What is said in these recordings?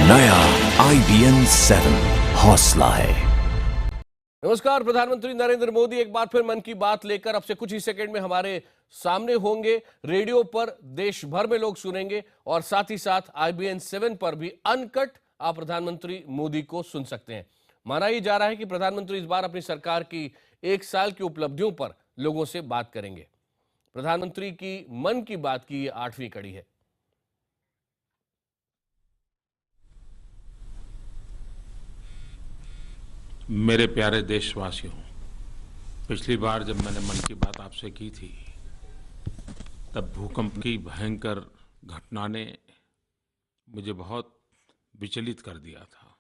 नया IBN 7 हौसला है। नमस्कार, प्रधानमंत्री नरेंद्र मोदी एक बार फिर मन की बात लेकर अब से कुछ ही सेकंड में हमारे सामने होंगे। रेडियो पर देश भर में लोग सुनेंगे और साथ ही साथ IBN 7 पर भी अनकट आप प्रधानमंत्री मोदी को सुन सकते हैं। माना ही जा रहा है कि प्रधानमंत्री इस बार अपनी सरकार की 1 साल की उपलब्धियों पर लोगों से बात करेंगे। प्रधानमंत्री की मन की बात की ये 8वीं कड़ी है। मेरे प्यारे देशवासियों, पिछली बार जब मैंने मन की बात आपसे की थी तब भूकंप की भयंकर घटना ने मुझे बहुत विचलित कर दिया था।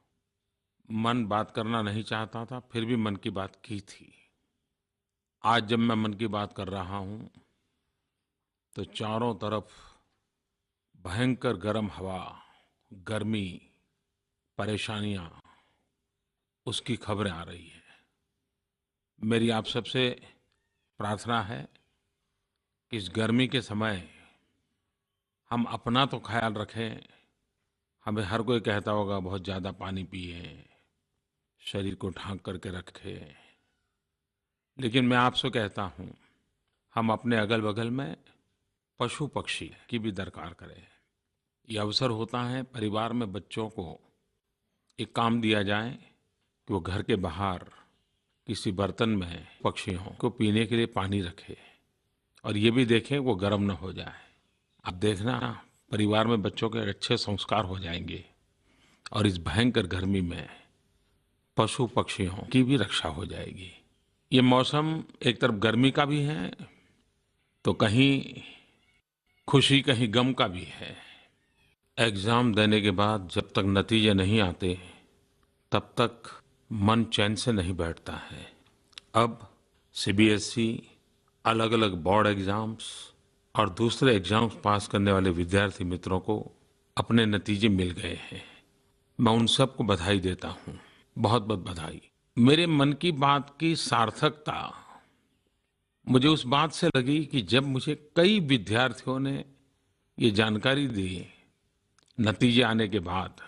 मन बात करना नहीं चाहता था, फिर भी मन की बात की थी। आज जब मैं मन की बात कर रहा हूँ तो चारों तरफ भयंकर गर्म हवा, गर्मी, परेशानियाँ, उसकी खबरें आ रही है। मेरी आप सबसे प्रार्थना है कि इस गर्मी के समय हम अपना तो ख्याल रखें। हमें हर कोई कहता होगा बहुत ज़्यादा पानी पिए, शरीर को ढांक करके रखें, लेकिन मैं आपसे कहता हूँ हम अपने अगल बगल में पशु पक्षी की भी दरकार करें। ये अवसर होता है परिवार में बच्चों को एक काम दिया जाए कि वो घर के बाहर किसी बर्तन में पक्षियों को पीने के लिए पानी रखे और ये भी देखें वो गर्म न हो जाए। अब देखना परिवार में बच्चों के अच्छे संस्कार हो जाएंगे और इस भयंकर गर्मी में पशु पक्षियों की भी रक्षा हो जाएगी। ये मौसम एक तरफ गर्मी का भी है तो कहीं खुशी कहीं गम का भी है। एग्ज़ाम देने के बाद जब तक नतीजे नहीं आते तब तक मन चैन से नहीं बैठता है। अब CBSE, अलग अलग बोर्ड एग्ज़ाम्स और दूसरे एग्ज़ाम्स पास करने वाले विद्यार्थी मित्रों को अपने नतीजे मिल गए हैं। मैं उन सबको बधाई देता हूँ, बहुत बहुत बधाई। मेरे मन की बात की सार्थकता मुझे उस बात से लगी कि जब मुझे कई विद्यार्थियों ने ये जानकारी दी नतीजे आने के बाद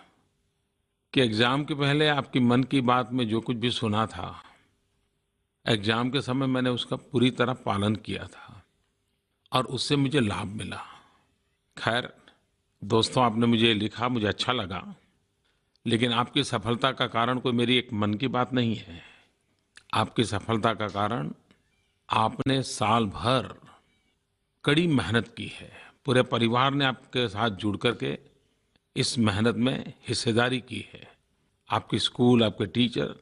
कि एग्ज़ाम के पहले आपकी मन की बात में जो कुछ भी सुना था, एग्ज़ाम के समय मैंने उसका पूरी तरह पालन किया था और उससे मुझे लाभ मिला। खैर दोस्तों, आपने मुझे लिखा, मुझे अच्छा लगा, लेकिन आपकी सफलता का कारण कोई मेरी एक मन की बात नहीं है। आपकी सफलता का कारण आपने साल भर कड़ी मेहनत की है। पूरे परिवार ने आपके साथ जुड़ करके इस मेहनत में हिस्सेदारी की है। आपके स्कूल, आपके टीचर,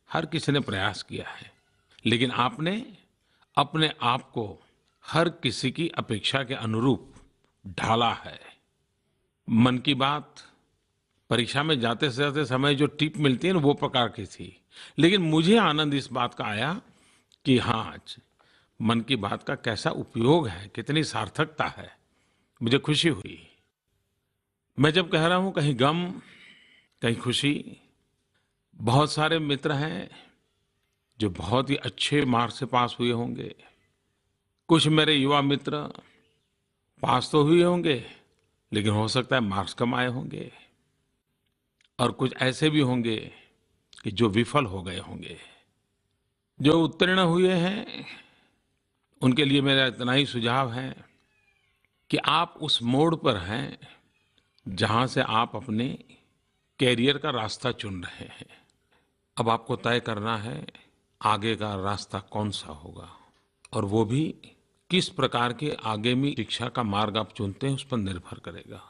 हर किसी ने प्रयास किया है, लेकिन आपने अपने आप को हर किसी की अपेक्षा के अनुरूप ढाला है। मन की बात परीक्षा में जाते जाते समय जो टिप मिलती है ना, वो प्रकार की थी, लेकिन मुझे आनंद इस बात का आया कि हाँ, मन की बात का कैसा उपयोग है, कितनी सार्थकता है। मुझे खुशी हुई। मैं जब कह रहा हूँ कहीं गम कहीं खुशी, बहुत सारे मित्र हैं जो बहुत ही अच्छे मार्क्स से पास हुए होंगे। कुछ मेरे युवा मित्र पास तो हुए होंगे लेकिन हो सकता है मार्क्स कम आए होंगे, और कुछ ऐसे भी होंगे कि जो विफल हो गए होंगे। जो उत्तीर्ण हुए हैं उनके लिए मेरा इतना ही सुझाव है कि आप उस मोड़ पर हैं जहाँ से आप अपने कैरियर का रास्ता चुन रहे हैं। अब आपको तय करना है आगे का रास्ता कौन सा होगा, और वो भी किस प्रकार के आगामी शिक्षा का मार्ग आप चुनते हैं उस पर निर्भर करेगा।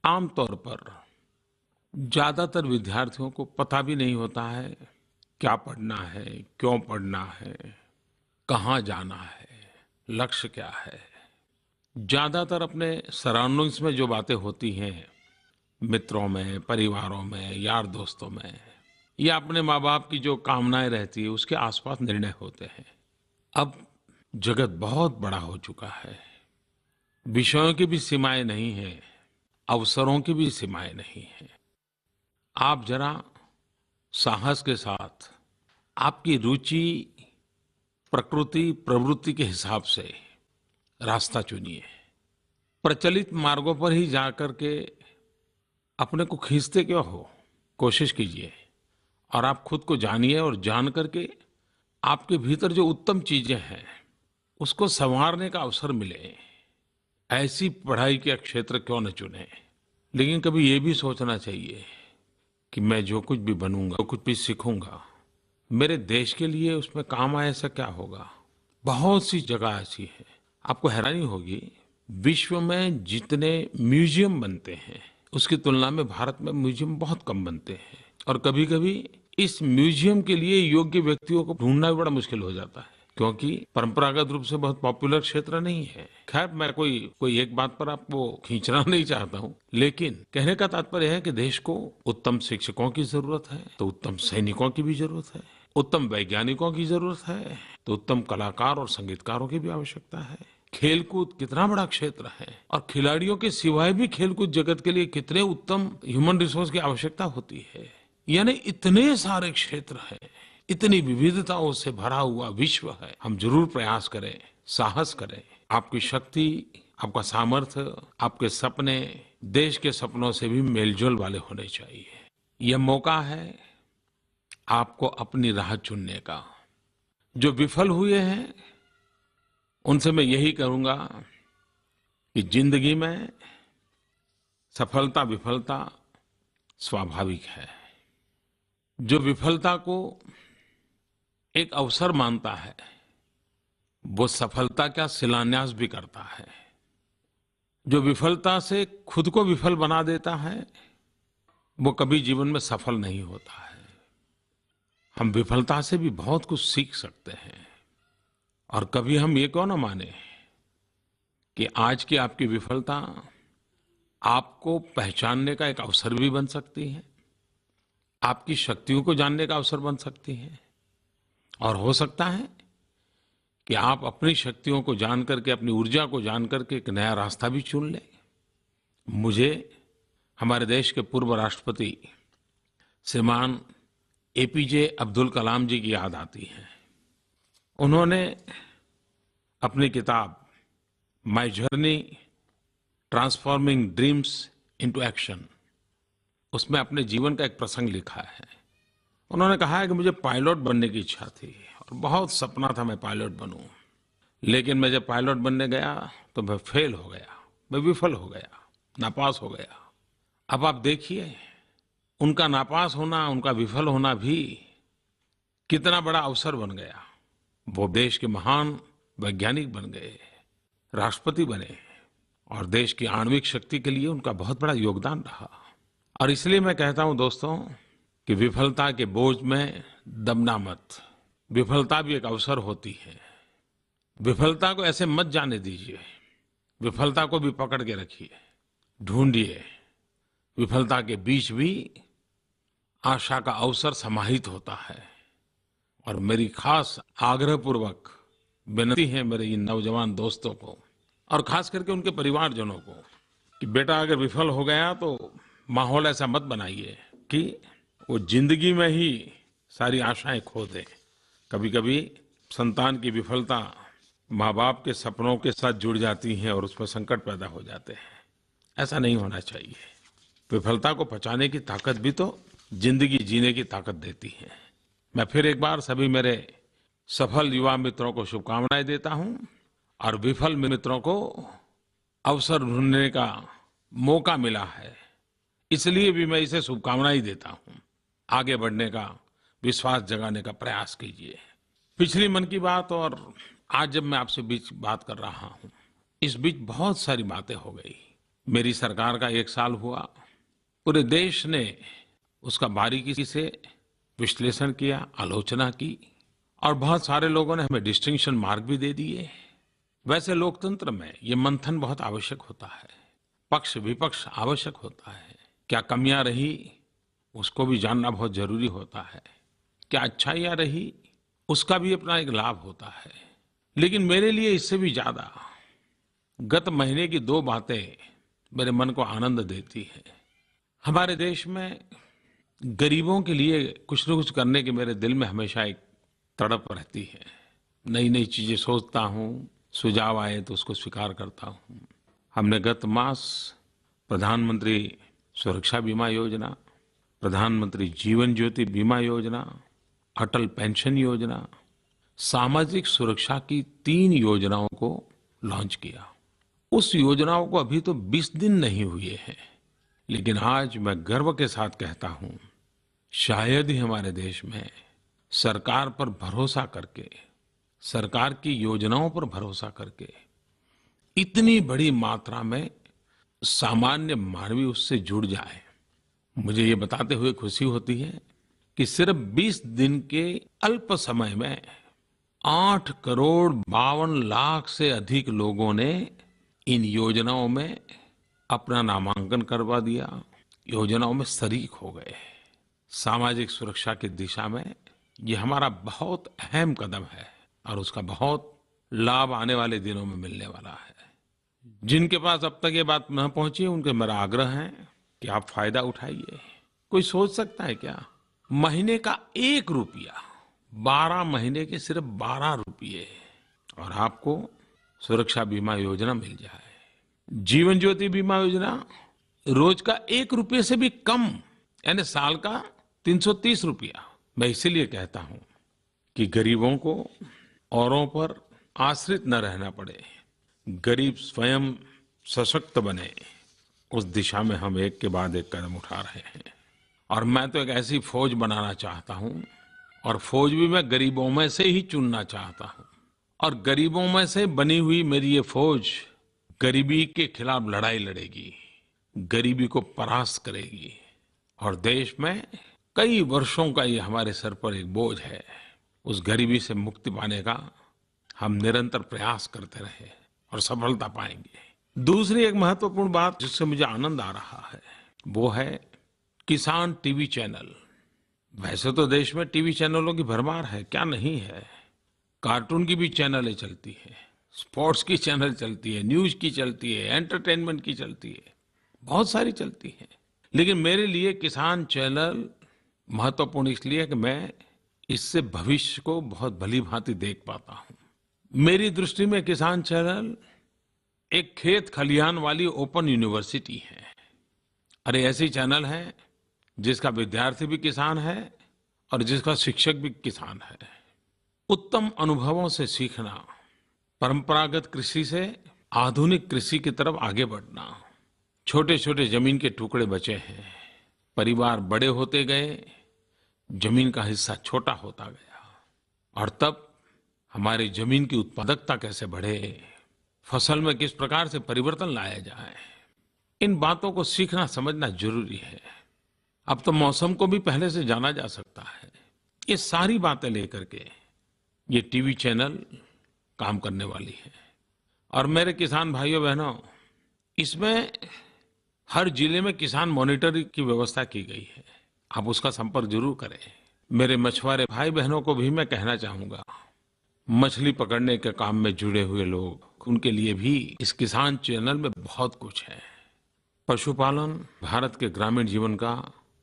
आमतौर पर ज़्यादातर विद्यार्थियों को पता भी नहीं होता है क्या पढ़ना है, क्यों पढ़ना है, कहाँ जाना है, लक्ष्य क्या है। ज़्यादातर अपने सराउंडिंग्स में जो बातें होती हैं, मित्रों में, परिवारों में, यार दोस्तों में, या अपने माँ बाप की जो कामनाएं रहती है उसके आसपास निर्णय होते हैं। अब जगत बहुत बड़ा हो चुका है, विषयों की भी सीमाएं नहीं हैं, अवसरों की भी सीमाएं नहीं हैं। आप जरा साहस के साथ आपकी रुचि, प्रकृति, प्रवृत्ति के हिसाब से रास्ता चुनिए। प्रचलित मार्गों पर ही जाकर के अपने को खींचते क्यों हो? कोशिश कीजिए और आप खुद को जानिए और जान करके आपके भीतर जो उत्तम चीजें हैं उसको संवारने का अवसर मिले। ऐसी पढ़ाई का क्षेत्र क्यों न चुने? लेकिन कभी ये भी सोचना चाहिए कि मैं जो कुछ भी बनूंगा, जो कुछ भी सीखूंगा, मेरे देश के लिए उसमें काम आए, ऐसा क्या होगा? बहुत सी जगह ऐसी है, आपको हैरानी होगी, विश्व में जितने म्यूजियम बनते हैं उसकी तुलना में भारत में म्यूजियम बहुत कम बनते हैं। और कभी कभी इस म्यूजियम के लिए योग्य व्यक्तियों को ढूंढना भी बड़ा मुश्किल हो जाता है, क्योंकि परंपरागत रूप से बहुत पॉपुलर क्षेत्र नहीं है। खैर, मैं कोई एक बात पर आपको खींचना नहीं चाहता हूं, लेकिन कहने का तात्पर्य है कि देश को उत्तम शिक्षकों की जरूरत है तो उत्तम सैनिकों की भी जरूरत है, उत्तम वैज्ञानिकों की जरूरत है तो उत्तम कलाकार और संगीतकारों की भी आवश्यकता है। खेलकूद कितना बड़ा क्षेत्र है और खिलाड़ियों के सिवाय भी खेलकूद जगत के लिए कितने उत्तम ह्यूमन रिसोर्स की आवश्यकता होती है। यानी इतने सारे क्षेत्र हैं, इतनी विविधताओं से भरा हुआ विश्व है। हम जरूर प्रयास करें, साहस करें। आपकी शक्ति, आपका सामर्थ्य, आपके सपने देश के सपनों से भी मेलजोल वाले होने चाहिए। यह मौका है आपको अपनी राह चुनने का। जो विफल हुए हैं उनसे मैं यही कहूंगा कि जिंदगी में सफलता विफलता स्वाभाविक है। जो विफलता को एक अवसर मानता है वो सफलता का शिलान्यास भी करता है। जो विफलता से खुद को विफल बना देता है वो कभी जीवन में सफल नहीं होता है। हम विफलता से भी बहुत कुछ सीख सकते हैं और कभी हम ये क्यों ना माने कि आज की आपकी विफलता आपको पहचानने का एक अवसर भी बन सकती है, आपकी शक्तियों को जानने का अवसर बन सकती है और हो सकता है कि आप अपनी शक्तियों को जान करके, अपनी ऊर्जा को जान करके एक नया रास्ता भी चुन लें। मुझे हमारे देश के पूर्व राष्ट्रपति श्रीमान एपीजे अब्दुल कलाम जी की याद आती है। उन्होंने अपनी किताब my journey transforming dreams into action, उसमें अपने जीवन का एक प्रसंग लिखा है। उन्होंने कहा है कि मुझे पायलट बनने की इच्छा थी और बहुत सपना था मैं पायलट बनूं, लेकिन मैं जब पायलट बनने गया तो मैं फेल हो गया, मैं विफल हो गया, नापास हो गया। अब आप देखिए, उनका नापास होना, उनका विफल होना भी कितना बड़ा अवसर बन गया। वो देश के महान वैज्ञानिक बन गए, राष्ट्रपति बने और देश की आणविक शक्ति के लिए उनका बहुत बड़ा योगदान रहा। और इसलिए मैं कहता हूं दोस्तों कि विफलता के बोझ में दबना मत। विफलता भी एक अवसर होती है। विफलता को ऐसे मत जाने दीजिए, विफलता को भी पकड़ के रखिए, ढूंढिए। विफलता के बीच भी आशा का अवसर समाहित होता है। और मेरी खास आग्रहपूर्वक विनती है मेरे इन नौजवान दोस्तों को और खास करके उनके परिवारजनों को कि बेटा अगर विफल हो गया तो माहौल ऐसा मत बनाइए कि वो जिंदगी में ही सारी आशाएं खो दे। कभी कभी संतान की विफलता माँ बाप के सपनों के साथ जुड़ जाती है और उसमें संकट पैदा हो जाते हैं। ऐसा नहीं होना चाहिए। विफलता को पचाने की ताकत भी तो जिंदगी जीने की ताकत देती है। मैं फिर एक बार सभी मेरे सफल युवा मित्रों को शुभकामनाएं देता हूं और विफल मित्रों को अवसर ढूंढने का मौका मिला है, इसलिए भी मैं इसे शुभकामनाएं देता हूं। आगे बढ़ने का, विश्वास जगाने का प्रयास कीजिए। पिछली मन की बात और आज जब मैं आपसे बीच बात कर रहा हूं, इस बीच बहुत सारी बातें हो गई। मेरी सरकार का 1 साल हुआ, पूरे देश ने उसका बारीकी से विश्लेषण किया, आलोचना की और बहुत सारे लोगों ने हमें डिस्टिंक्शन मार्क भी दे दिए। वैसे लोकतंत्र में ये मंथन बहुत आवश्यक होता है, पक्ष विपक्ष आवश्यक होता है। क्या कमियां रही उसको भी जानना बहुत जरूरी होता है, क्या अच्छाइयां रही उसका भी अपना एक लाभ होता है। लेकिन मेरे लिए इससे भी ज्यादा गत महीने की 2 बातें मेरे मन को आनंद देती है। हमारे देश में गरीबों के लिए कुछ न कुछ करने की मेरे दिल में हमेशा एक तड़प रहती है। नई नई चीजें सोचता हूँ, सुझाव आए तो उसको स्वीकार करता हूँ। हमने गत मास प्रधानमंत्री सुरक्षा बीमा योजना, प्रधानमंत्री जीवन ज्योति बीमा योजना, अटल पेंशन योजना, सामाजिक सुरक्षा की 3 योजनाओं को लॉन्च किया। उस योजनाओं को अभी तो 20 दिन नहीं हुए हैं, लेकिन आज मैं गर्व के साथ कहता हूं, शायद ही हमारे देश में सरकार पर भरोसा करके, सरकार की योजनाओं पर भरोसा करके इतनी बड़ी मात्रा में सामान्य मानवी उससे जुड़ जाए। मुझे ये बताते हुए खुशी होती है कि सिर्फ 20 दिन के अल्प समय में 8 करोड़ 52 लाख से अधिक लोगों ने इन योजनाओं में अपना नामांकन करवा दिया, योजनाओं में शरीक हो गए। सामाजिक सुरक्षा की दिशा में ये हमारा बहुत अहम कदम है और उसका बहुत लाभ आने वाले दिनों में मिलने वाला है। जिनके पास अब तक ये बात न पहुंची, उनके मेरा आग्रह है कि आप फायदा उठाइए। कोई सोच सकता है क्या, महीने का 1 रुपया, 12 महीने के सिर्फ 12 रुपये और आपको सुरक्षा बीमा योजना मिल जाए। जीवन ज्योति बीमा योजना रोज का 1 रुपये से भी कम, यानी साल का 330 रुपया। मैं इसीलिए कहता हूं कि गरीबों को औरों पर आश्रित न रहना पड़े, गरीब स्वयं सशक्त बने, उस दिशा में हम एक के बाद एक कदम उठा रहे हैं। और मैं तो एक ऐसी फौज बनाना चाहता हूं, और फौज भी मैं गरीबों में से ही चुनना चाहता हूं। और गरीबों में से बनी हुई मेरी ये फौज गरीबी के खिलाफ लड़ाई लड़ेगी, गरीबी को परास्त करेगी। और देश में कई वर्षों का ये हमारे सर पर एक बोझ है, उस गरीबी से मुक्ति पाने का हम निरंतर प्रयास करते रहे और सफलता पाएंगे। दूसरी एक महत्वपूर्ण बात जिससे मुझे आनंद आ रहा है, वो है किसान टीवी चैनल। वैसे तो देश में टीवी चैनलों की भरमार है, क्या नहीं है। कार्टून की भी चैनलें चलती है, स्पोर्ट्स की चैनल चलती है, न्यूज की चलती है, एंटरटेनमेंट की चलती है, बहुत सारी चलती है। लेकिन मेरे लिए किसान चैनल महत्वपूर्ण इसलिए कि मैं इससे भविष्य को बहुत भली भांति देख पाता हूं। मेरी दृष्टि में किसान चैनल एक खेत खलिहान वाली ओपन यूनिवर्सिटी है। अरे ऐसी चैनल है जिसका विद्यार्थी भी किसान है और जिसका शिक्षक भी किसान है। उत्तम अनुभवों से सीखना, परंपरागत कृषि से आधुनिक कृषि की तरफ आगे बढ़ना। छोटे छोटे जमीन के टुकड़े बचे हैं, परिवार बड़े होते गए, जमीन का हिस्सा छोटा होता गया, और तब हमारी जमीन की उत्पादकता कैसे बढ़े, फसल में किस प्रकार से परिवर्तन लाया जाए, इन बातों को सीखना समझना जरूरी है। अब तो मौसम को भी पहले से जाना जा सकता है। ये सारी बातें लेकर के ये टीवी चैनल काम करने वाली है। और मेरे किसान भाइयों बहनों, इसमें हर जिले में किसान मॉनिटरिंग की व्यवस्था की गई है, आप उसका संपर्क जरूर करें। मेरे मछुआरे भाई बहनों को भी मैं कहना चाहूंगा, मछली पकड़ने के काम में जुड़े हुए लोग, उनके लिए भी इस किसान चैनल में बहुत कुछ है। पशुपालन भारत के ग्रामीण जीवन का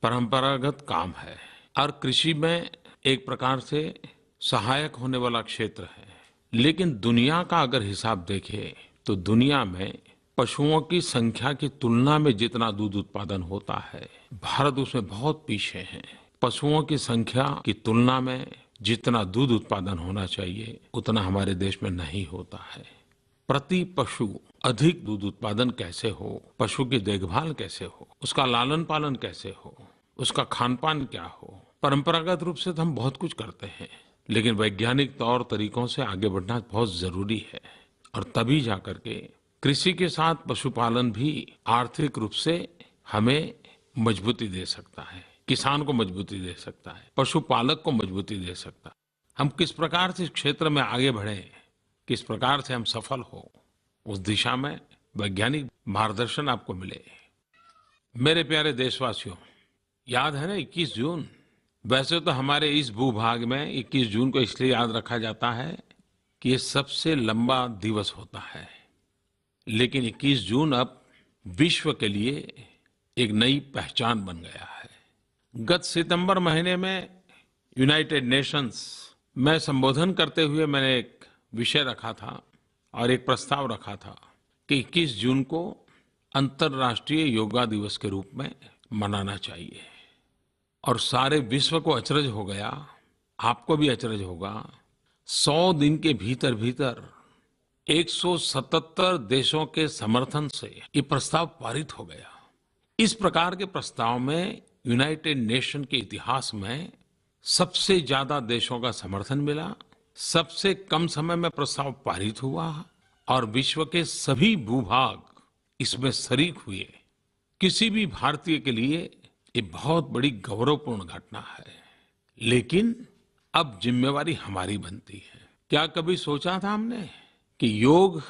परंपरागत काम है और कृषि में एक प्रकार से सहायक होने वाला क्षेत्र है। लेकिन दुनिया का अगर हिसाब देखें तो दुनिया में पशुओं की संख्या की तुलना में जितना दूध उत्पादन होता है, भारत उसमें बहुत पीछे है। पशुओं की संख्या की तुलना में जितना दूध उत्पादन होना चाहिए उतना हमारे देश में नहीं होता है। प्रति पशु अधिक दूध उत्पादन कैसे हो, पशु की देखभाल कैसे हो, उसका लालन पालन कैसे हो, उसका खान पान क्या हो। परंपरागत रूप से तो हम बहुत कुछ करते हैं, लेकिन वैज्ञानिक तौर तरीकों से आगे बढ़ना बहुत जरूरी है। और तभी जाकर के कृषि के साथ पशुपालन भी आर्थिक रूप से हमें मजबूती दे सकता है, किसान को मजबूती दे सकता है, पशुपालक को मजबूती दे सकता है। हम किस प्रकार से इस क्षेत्र में आगे बढ़े, किस प्रकार से हम सफल हो, उस दिशा में वैज्ञानिक मार्गदर्शन आपको मिले। मेरे प्यारे देशवासियों, याद है ना 21 जून? वैसे तो हमारे इस भूभाग में 21 जून को इसलिए याद रखा जाता है कि ये सबसे लंबा दिवस होता है। लेकिन 21 जून अब विश्व के लिए एक नई पहचान बन गया है। गत सितंबर महीने में यूनाइटेड नेशंस में संबोधन करते हुए मैंने एक विषय रखा था और एक प्रस्ताव रखा था कि 21 जून को अंतर्राष्ट्रीय योगा दिवस के रूप में मनाना चाहिए। और सारे विश्व को अचरज हो गया, आपको भी अचरज होगा, 100 दिन के भीतर भीतर 177 देशों के समर्थन से ये प्रस्ताव पारित हो गया। इस प्रकार के प्रस्ताव में यूनाइटेड नेशन के इतिहास में सबसे ज्यादा देशों का समर्थन मिला, सबसे कम समय में प्रस्ताव पारित हुआ और विश्व के सभी भूभाग इसमें शरीक हुए। किसी भी भारतीय के लिए ये बहुत बड़ी गौरवपूर्ण घटना है। लेकिन अब जिम्मेवारी हमारी बनती है। क्या कभी सोचा था हमने कि योग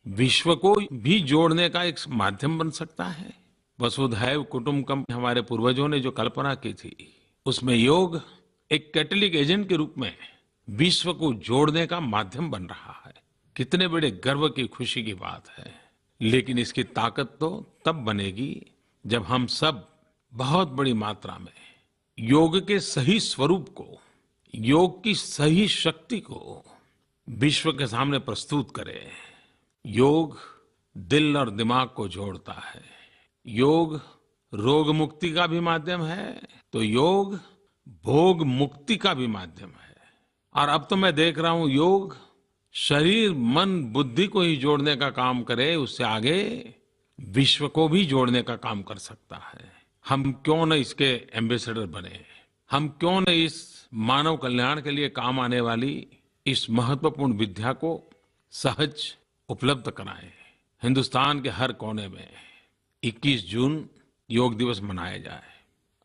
विश्व को भी जोड़ने का एक माध्यम बन सकता है? वसुधैव कुटुंबकम हमारे पूर्वजों ने जो कल्पना की थी, उसमें योग एक कैटलिक एजेंट के रूप में विश्व को जोड़ने का माध्यम बन रहा है। कितने बड़े गर्व की, खुशी की बात है। लेकिन इसकी ताकत तो तब बनेगी जब हम सब बहुत बड़ी मात्रा में योग के सही स्वरूप को, योग की सही शक्ति को विश्व के सामने प्रस्तुत करें। योग दिल और दिमाग को जोड़ता है। योग रोग मुक्ति का भी माध्यम है, तो योग भोग मुक्ति का भी माध्यम है। और अब तो मैं देख रहा हूं योग शरीर, मन, बुद्धि को ही जोड़ने का काम करे, उससे आगे विश्व को भी जोड़ने का काम कर सकता है। हम क्यों न इसके एम्बेसडर बने? हम क्यों न इस मानव कल्याण के लिए काम आने वाली इस महत्वपूर्ण विद्या को सहज उपलब्ध कराएं? हिंदुस्तान के हर कोने में 21 जून योग दिवस मनाया जाए।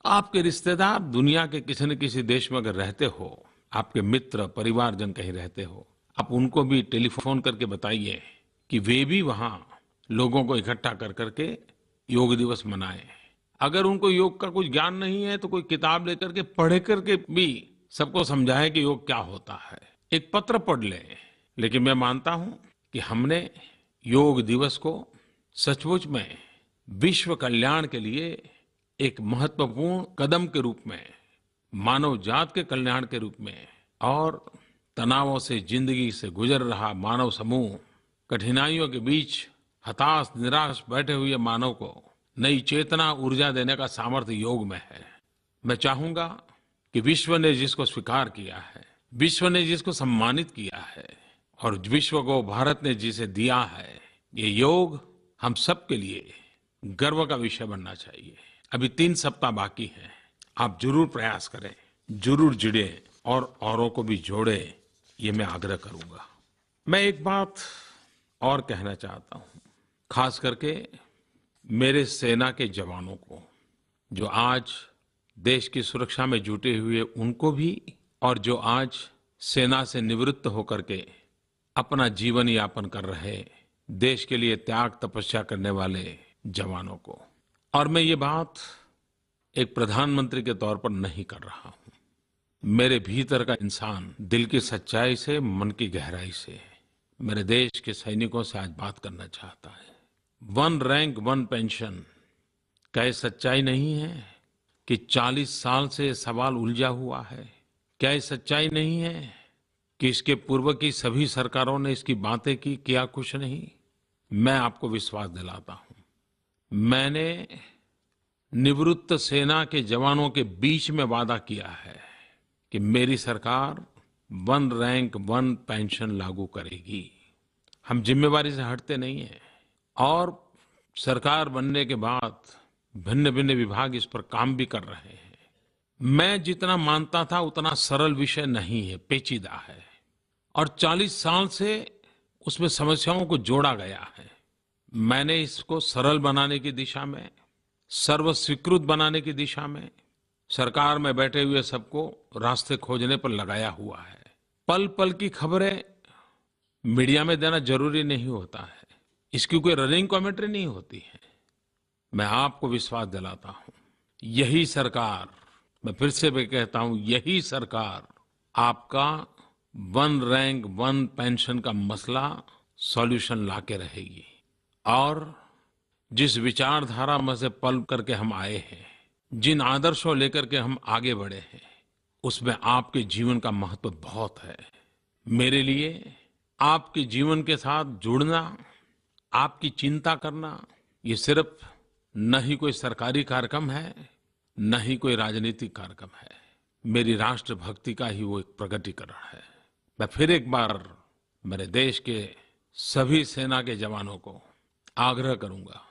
आपके रिश्तेदार दुनिया के किसी न किसी देश में अगर रहते हो, आपके मित्र परिवारजन कहीं रहते हो, आप उनको भी टेलीफोन करके बताइए कि वे भी वहां लोगों को इकट्ठा कर करके योग दिवस मनाएं। अगर उनको योग का कुछ ज्ञान नहीं है तो कोई किताब लेकर के पढ़ करके भी सबको समझाएं कि योग क्या होता है। एक पत्र पढ़ लें। लेकिन मैं मानता हूं कि हमने योग दिवस को सचमुच में विश्व कल्याण के लिए एक महत्वपूर्ण कदम के रूप में, मानव जात के कल्याण के रूप में और तनावों से जिंदगी से गुजर रहा मानव समूह, कठिनाइयों के बीच हताश निराश बैठे हुए मानव को नई चेतना, ऊर्जा देने का सामर्थ्य योग में है। मैं चाहूंगा कि विश्व ने जिसको स्वीकार किया है, विश्व ने जिसको सम्मानित किया है और विश्व को भारत ने जिसे दिया है, ये योग हम सब के लिए गर्व का विषय बनना चाहिए। अभी 3 सप्ताह बाकी हैं। आप जरूर प्रयास करें, जरूर जुड़े और औरों को भी जोड़े, ये मैं आग्रह करूंगा। मैं एक बात और कहना चाहता हूं, खास करके मेरे सेना के जवानों को, जो आज देश की सुरक्षा में जुटे हुए, उनको भी, और जो आज सेना से निवृत्त होकर के अपना जीवन यापन कर रहे, देश के लिए त्याग तपस्या करने वाले जवानों को। और मैं ये बात एक प्रधानमंत्री के तौर पर नहीं कर रहा हूं। मेरे भीतर का इंसान दिल की सच्चाई से, मन की गहराई से मेरे देश के सैनिकों से आज बात करना चाहता है। 1 रैंक 1 पेंशन, क्या ये सच्चाई नहीं है कि 40 साल से सवाल उलझा हुआ है? क्या ये सच्चाई नहीं है कि इसके पूर्व की सभी सरकारों ने इसकी बातें की, किया कुछ नहीं? मैं आपको विश्वास दिलाता हूं, मैंने निवृत्त सेना के जवानों के बीच में वादा किया है कि मेरी सरकार 1 रैंक 1 पेंशन लागू करेगी। हम जिम्मेवारी से हटते नहीं हैं और सरकार बनने के बाद भिन्न भिन्न विभाग इस पर काम भी कर रहे हैं। मैं जितना मानता था उतना सरल विषय नहीं है, पेचीदा है और 40 साल से उसमें समस्याओं को जोड़ा गया है। मैंने इसको सरल बनाने की दिशा में, सर्व स्वीकृत बनाने की दिशा में सरकार में बैठे हुए सबको रास्ते खोजने पर लगाया हुआ है। पल पल की खबरें मीडिया में देना जरूरी नहीं होता है, इसकी कोई रनिंग कमेंट्री नहीं होती है। मैं आपको विश्वास दिलाता हूं, यही सरकार, मैं फिर से भी कहता हूं, यही सरकार आपका 1 रैंक 1 पेंशन का मसला सॉल्यूशन लाके रहेगी। और जिस विचारधारा में से पल करके हम आए हैं, जिन आदर्शों लेकर के हम आगे बढ़े हैं, उसमें आपके जीवन का महत्व बहुत है। मेरे लिए आपके जीवन के साथ जुड़ना, आपकी चिंता करना, ये सिर्फ न ही कोई सरकारी कार्यक्रम है, न ही कोई राजनीतिक कार्यक्रम है। मेरी राष्ट्र भक्ति का ही वो एक प्रकटीकरण है। मैं फिर एक बार मेरे देश के सभी सेना के जवानों को आग्रह करूंगा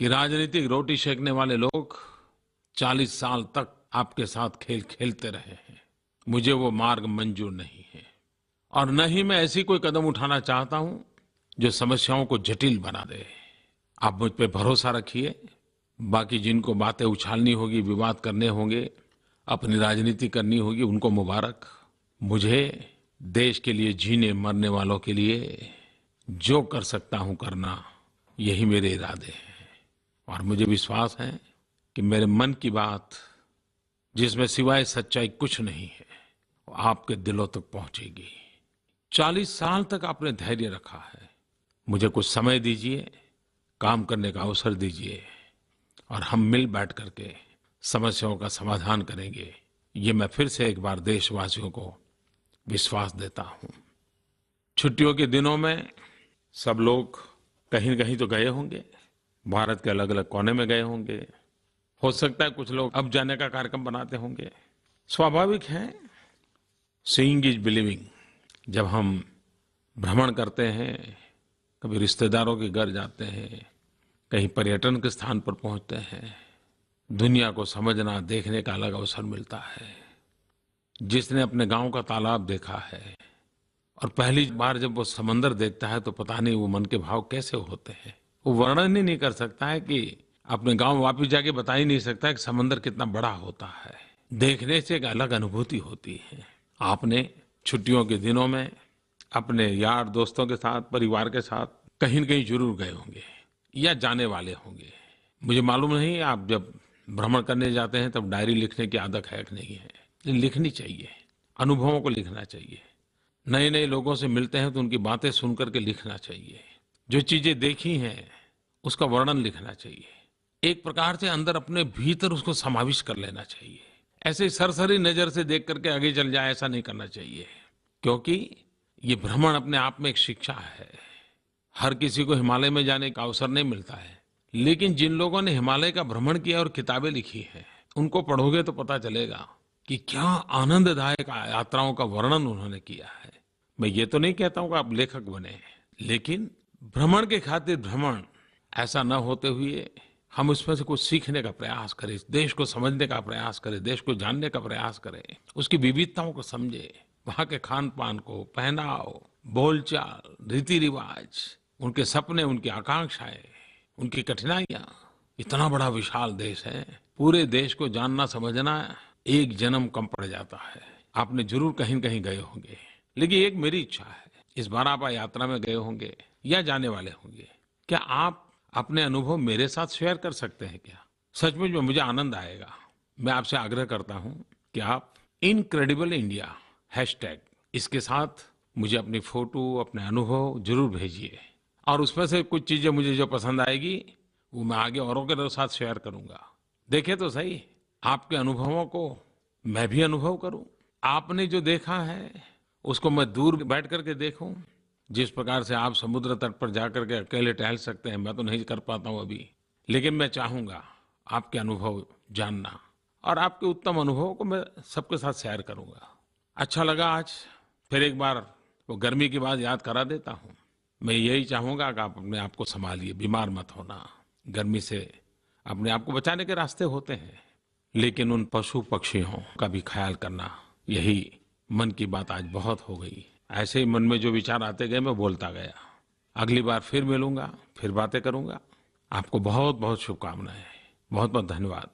कि राजनीतिक रोटी सेकने वाले लोग 40 साल तक आपके साथ खेल खेलते रहे हैं। मुझे वो मार्ग मंजूर नहीं है और न ही मैं ऐसी कोई कदम उठाना चाहता हूं जो समस्याओं को जटिल बना दे। आप मुझ पे भरोसा रखिए। बाकी जिनको बातें उछालनी होगी, विवाद करने होंगे, अपनी राजनीति करनी होगी, उनको मुबारक। मुझे देश के लिए जीने मरने वालों के लिए जो कर सकता हूं करना, यही मेरे इरादे हैं। और मुझे विश्वास है कि मेरे मन की बात, जिसमें सिवाय सच्चाई कुछ नहीं है, वो आपके दिलों तक पहुंचेगी। 40 साल तक आपने धैर्य रखा है। मुझे कुछ समय दीजिए, काम करने का अवसर दीजिए और हम मिल बैठ करके समस्याओं का समाधान करेंगे। ये मैं फिर से एक बार देशवासियों को विश्वास देता हूं। छुट्टियों के दिनों में सब लोग कहीं न कहीं तो गए होंगे, भारत के अलग अलग कोने में गए होंगे। हो सकता है कुछ लोग अब जाने का कार्यक्रम बनाते होंगे। स्वाभाविक है, सीइंग इज बिलीविंग। जब हम भ्रमण करते हैं, कभी रिश्तेदारों के घर जाते हैं, कहीं पर्यटन के स्थान पर पहुंचते हैं, दुनिया को समझना, देखने का अलग अवसर मिलता है। जिसने अपने गांव का तालाब देखा है और पहली बार जब वो समंदर देखता है तो पता नहीं वो मन के भाव कैसे होते हैं। वो वर्णन ही नहीं कर सकता है कि अपने गांव वापस जाके बता ही नहीं सकता है कि समंदर कितना बड़ा होता है। देखने से एक अलग अनुभूति होती है। आपने छुट्टियों के दिनों में अपने यार दोस्तों के साथ, परिवार के साथ कहीं न कहीं जरूर गए होंगे या जाने वाले होंगे। मुझे मालूम नहीं आप जब भ्रमण करने जाते हैं तब डायरी लिखने की आदत है कि नहीं है, लेकिन लिखनी चाहिए। अनुभवों को लिखना चाहिए। नए नए लोगों से मिलते हैं तो उनकी बातें सुन करके लिखना चाहिए। जो चीजें देखी हैं उसका वर्णन लिखना चाहिए। एक प्रकार से अंदर अपने भीतर उसको समाविष्ट कर लेना चाहिए। ऐसे सरसरी नजर से देख करके आगे चल जाए, ऐसा नहीं करना चाहिए, क्योंकि ये भ्रमण अपने आप में एक शिक्षा है। हर किसी को हिमालय में जाने का अवसर नहीं मिलता है, लेकिन जिन लोगों ने हिमालय का भ्रमण किया और किताबें लिखी हैं, उनको पढ़ोगे तो पता चलेगा कि क्या आनंददायक यात्राओं का वर्णन उन्होंने किया है। मैं ये तो नहीं कहता हूं कि आप लेखक बने, लेकिन भ्रमण के खातिर भ्रमण ऐसा न होते हुए हम उसमें से कुछ सीखने का प्रयास करें, देश को समझने का प्रयास करें, देश को जानने का प्रयास करें, उसकी विविधताओं को समझे, वहां के खान पान को, पहनाव, बोलचाल, रीति रिवाज, उनके सपने, उनकी आकांक्षाएं, उनकी कठिनाइयां। इतना बड़ा विशाल देश है, पूरे देश को जानना समझना एक जन्म कम पड़ जाता है। आपने जरूर कहीं न कहीं गए होंगे, लेकिन एक मेरी इच्छा है, इस बार आप यात्रा में गए होंगे या जाने वाले होंगे, क्या आप अपने अनुभव मेरे साथ शेयर कर सकते हैं क्या? सचमुच में मुझे आनंद आएगा। मैं आपसे आग्रह करता हूं कि आप इनक्रेडिबल इंडिया हैशटैग, इसके साथ मुझे अपनी फोटो, अपने अनुभव जरूर भेजिए और उसमें से कुछ चीजें मुझे जो पसंद आएगी वो मैं आगे औरों के साथ शेयर करूंगा। देखें तो सही, आपके अनुभवों को मैं भी अनुभव करूं। आपने जो देखा है उसको मैं दूर बैठ करके देखूं। जिस प्रकार से आप समुद्र तट पर जाकर के अकेले टहल सकते हैं, मैं तो नहीं कर पाता हूं अभी, लेकिन मैं चाहूंगा आपके अनुभव जानना और आपके उत्तम अनुभवों को मैं सबके साथ शेयर करूंगा। अच्छा लगा आज फिर एक बार वो गर्मी की बात याद करा देता हूं। मैं यही चाहूंगा कि आप अपने आप को संभालिए, बीमार मत होना। गर्मी से अपने आप को बचाने के रास्ते होते हैं, लेकिन उन पशु पक्षियों का भी ख्याल करना। यही मन की बात आज बहुत हो गई। ऐसे ही मन में जो विचार आते गए मैं बोलता गया। अगली बार फिर मिलूंगा, फिर बातें करूंगा। आपको बहुत बहुत शुभकामनाएं, बहुत बहुत धन्यवाद।